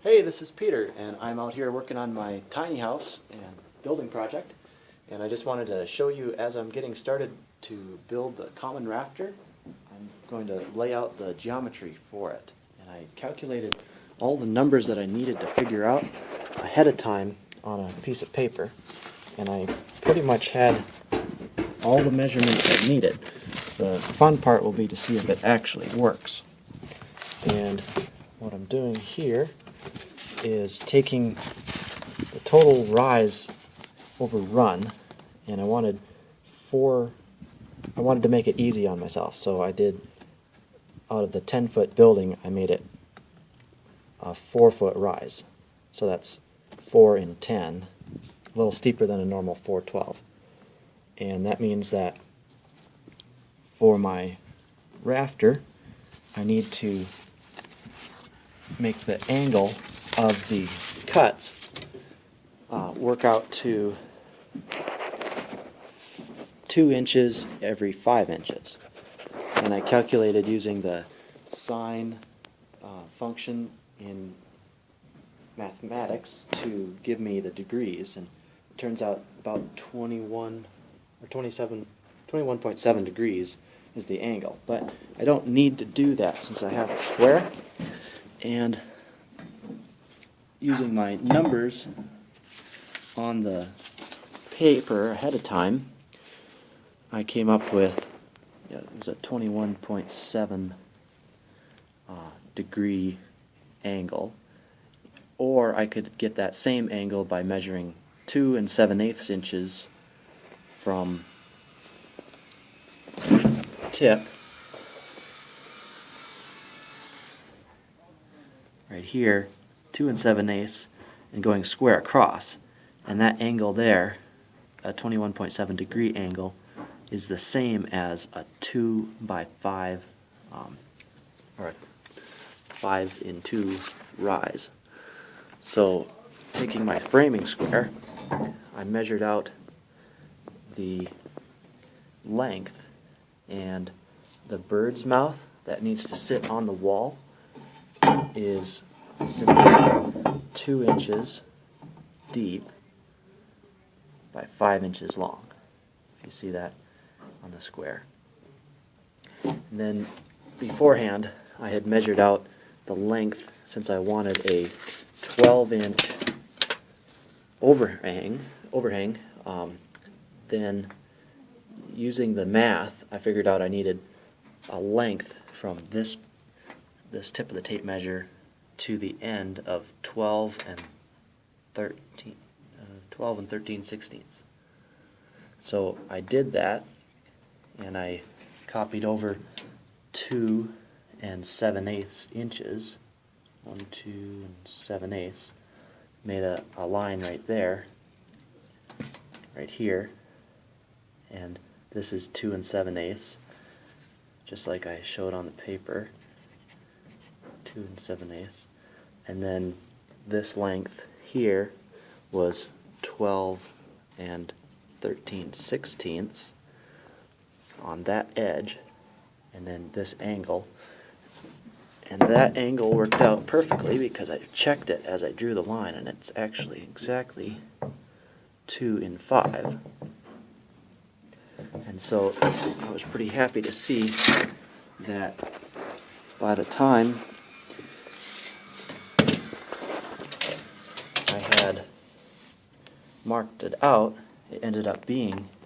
Hey, this is Peter, and I'm out here working on my tiny house and building project. And I just wanted to show you, as I'm getting started to build the common rafter, I'm going to lay out the geometry for it. And I calculated all the numbers that I needed to figure out ahead of time on a piece of paper. And I pretty much had all the measurements I needed. The fun part will be to see if it actually works. And what I'm doing here is taking the total rise over run, and I wanted to make it easy on myself, so I did, out of the 10-foot building, I made it a 4-foot rise. So that's 4 in 10, a little steeper than a normal 412. And that means that for my rafter, I need to make the angle of the cuts work out to 2 inches every 5 inches. And I calculated using the sine function in mathematics to give me the degrees, and it turns out about 21.7 degrees is the angle. But I don't need to do that since I have a square, and using my numbers on the paper ahead of time, I came up with, it was a 21.7 degree angle. Or I could get that same angle by measuring 2 7/8 inches from tip right here, 2 7/8, and going square across. And that angle there, a 21.7 degree angle, is the same as a 2 by 5 or a 5 in 2 rise. So taking my framing square, I measured out the length, and the bird's mouth that needs to sit on the wall is simply 2 inches deep by 5 inches long. You see that on the square. And then beforehand, I had measured out the length, since I wanted a 12-inch overhang. Then using the math, I figured out I needed a length from this tip of the tape measure to the end of 12 and 13/16. So I did that, and I copied over 2 7/8 inches, 1, 2 7/8, made a line right there, right here, and this is 2 7/8, just like I showed on the paper, 2 7/8, and then this length here was 12 13/16 on that edge, and then this angle. And that angle worked out perfectly because I checked it as I drew the line, and it's actually exactly 2 in 5. And so I was pretty happy to see that by the time I had marked it out, it ended up being